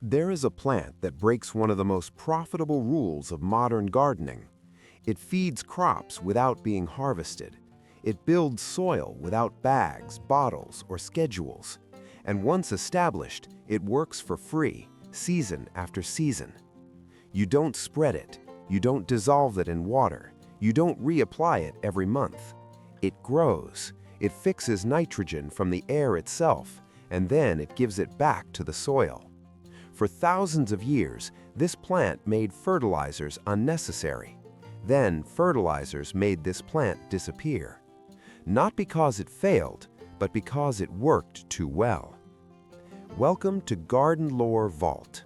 There is a plant that breaks one of the most profitable rules of modern gardening. It feeds crops without being harvested. It builds soil without bags, bottles, or schedules. And once established, it works for free, season after season. You don't spread it. You don't dissolve it in water. You don't reapply it every month. It grows. It fixes nitrogen from the air itself, and then it gives it back to the soil. For thousands of years, this plant made fertilizers unnecessary. Then fertilizers made this plant disappear. Not because it failed, but because it worked too well. Welcome to Garden Lore Vault.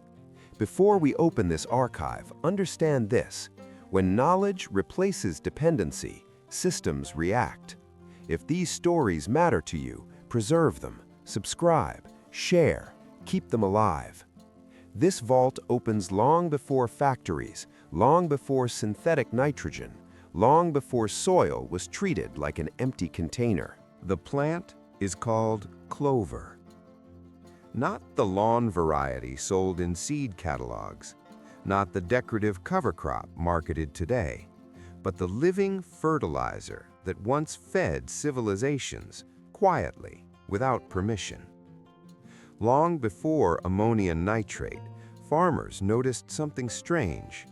Before we open this archive, understand this. When knowledge replaces dependency, systems react. If these stories matter to you, preserve them, subscribe, share, keep them alive. This vault opens long before factories, long before synthetic nitrogen, long before soil was treated like an empty container. The plant is called clover. Not the lawn variety sold in seed catalogs, not the decorative cover crop marketed today, but the living fertilizer that once fed civilizations quietly, without permission. Long before ammonium nitrate, farmers noticed something strange.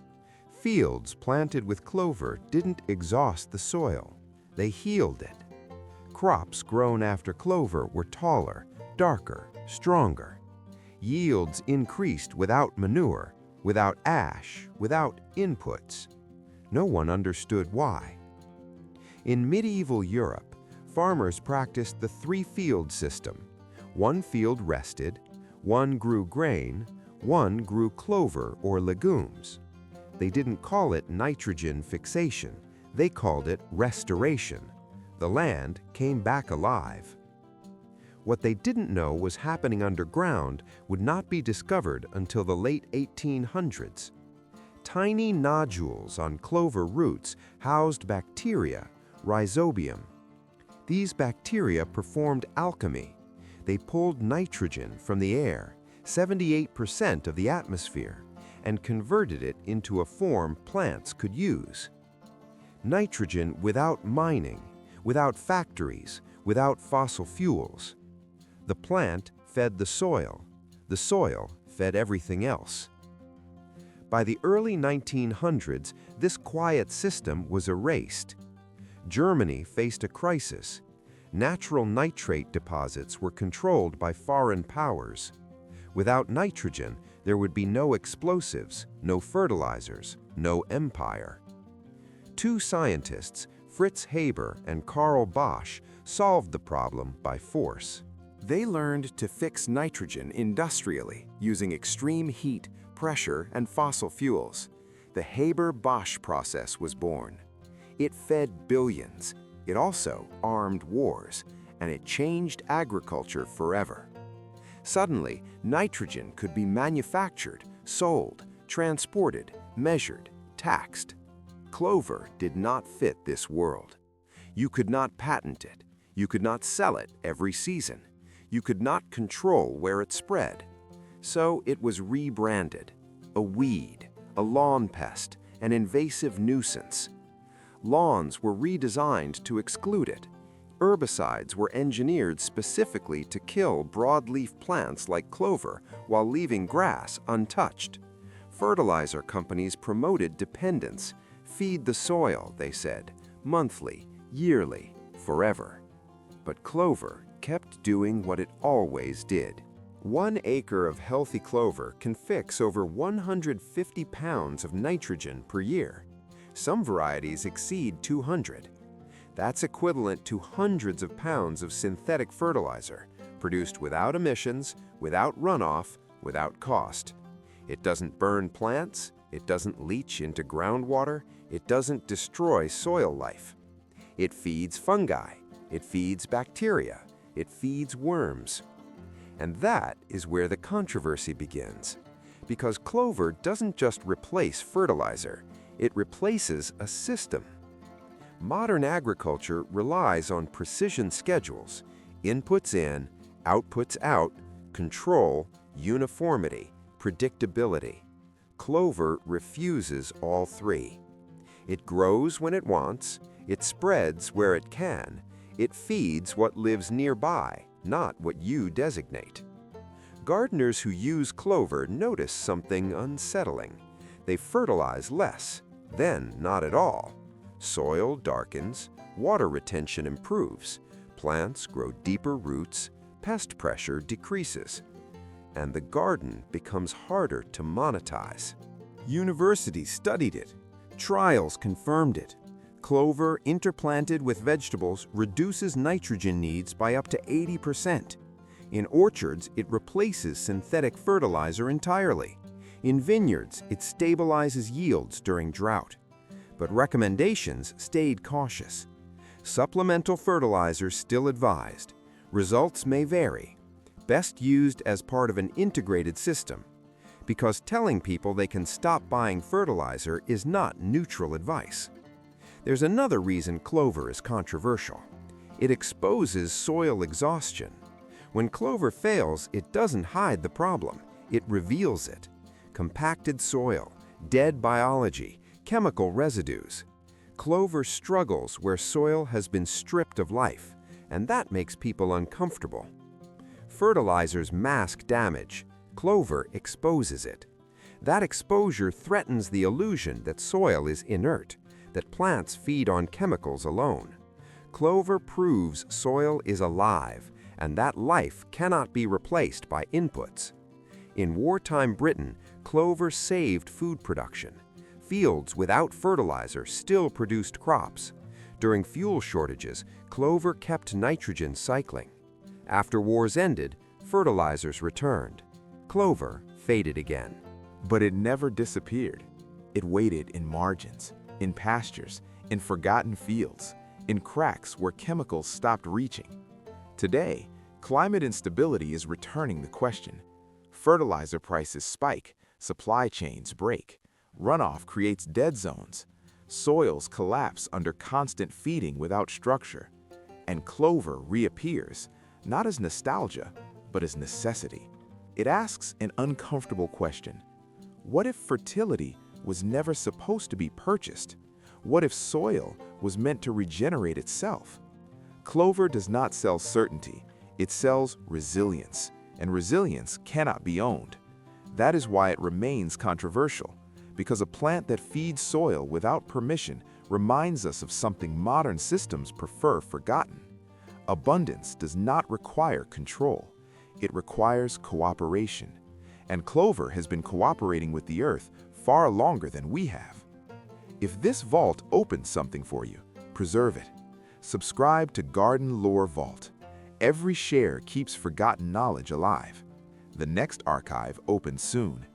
Fields planted with clover didn't exhaust the soil, they healed it. Crops grown after clover were taller, darker, stronger. Yields increased without manure, without ash, without inputs. No one understood why. In medieval Europe, farmers practiced the three-field system. One field rested, one grew grain, one grew clover or legumes. They didn't call it nitrogen fixation, they called it restoration. The land came back alive. What they didn't know was happening underground would not be discovered until the late 1800s. Tiny nodules on clover roots housed bacteria, rhizobium. These bacteria performed alchemy. They pulled nitrogen from the air, 78% of the atmosphere, and converted it into a form plants could use. Nitrogen without mining, without factories, without fossil fuels. The plant fed the soil fed everything else. By the early 1900s, this quiet system was erased. Germany faced a crisis. Natural nitrate deposits were controlled by foreign powers. Without nitrogen, there would be no explosives, no fertilizers, no empire. Two scientists, Fritz Haber and Karl Bosch, solved the problem by force. They learned to fix nitrogen industrially using extreme heat, pressure, and fossil fuels. The Haber-Bosch process was born. It fed billions. It also armed wars, and it changed agriculture forever. Suddenly, nitrogen could be manufactured, sold, transported, measured, taxed. Clover did not fit this world. You could not patent it. You could not sell it every season. You could not control where it spread. So it was rebranded, a weed, a lawn pest, an invasive nuisance. Lawns were redesigned to exclude it. Herbicides were engineered specifically to kill broadleaf plants like clover while leaving grass untouched. Fertilizer companies promoted dependence. Feed the soil, they said, monthly, yearly, forever. But clover kept doing what it always did. 1 acre of healthy clover can fix over 150 pounds of nitrogen per year. Some varieties exceed 200. That's equivalent to hundreds of pounds of synthetic fertilizer, produced without emissions, without runoff, without cost. It doesn't burn plants, it doesn't leach into groundwater, it doesn't destroy soil life. It feeds fungi, it feeds bacteria, it feeds worms. And that is where the controversy begins. Because clover doesn't just replace fertilizer, it replaces a system. Modern agriculture relies on precision schedules, inputs in, outputs out, control, uniformity, predictability. Clover refuses all three. It grows when it wants, it spreads where it can, it feeds what lives nearby, not what you designate. Gardeners who use clover notice something unsettling. They fertilize less, then not at all. Soil darkens, water retention improves, plants grow deeper roots, pest pressure decreases, and the garden becomes harder to monetize. Universities studied it. Trials confirmed it. Clover interplanted with vegetables reduces nitrogen needs by up to 80%. In orchards, it replaces synthetic fertilizer entirely. In vineyards, it stabilizes yields during drought. But recommendations stayed cautious. Supplemental fertilizers still advised. Results may vary. Best used as part of an integrated system. Because telling people they can stop buying fertilizer is not neutral advice. There's another reason clover is controversial. It exposes soil exhaustion. When clover fails, it doesn't hide the problem, it reveals it. Compacted soil, dead biology, chemical residues. Clover struggles where soil has been stripped of life, and that makes people uncomfortable. Fertilizers mask damage. Clover exposes it. That exposure threatens the illusion that soil is inert, that plants feed on chemicals alone. Clover proves soil is alive, and that life cannot be replaced by inputs. In wartime Britain, clover saved food production. Fields without fertilizer still produced crops. During fuel shortages, clover kept nitrogen cycling. After wars ended, fertilizers returned. Clover faded again. But it never disappeared. It waited in margins, in pastures, in forgotten fields, in cracks where chemicals stopped reaching. Today, climate instability is returning the question. Fertilizer prices spike, supply chains break, runoff creates dead zones, soils collapse under constant feeding without structure, and clover reappears, not as nostalgia, but as necessity. It asks an uncomfortable question. What if fertility was never supposed to be purchased? What if soil was meant to regenerate itself? Clover does not sell certainty. It sells resilience, and resilience cannot be owned. That is why it remains controversial, because a plant that feeds soil without permission reminds us of something modern systems prefer forgotten. Abundance does not require control. It requires cooperation. And clover has been cooperating with the earth far longer than we have. If this vault opens something for you, preserve it. Subscribe to Garden Lore Vault. Every share keeps forgotten knowledge alive. The next archive opens soon.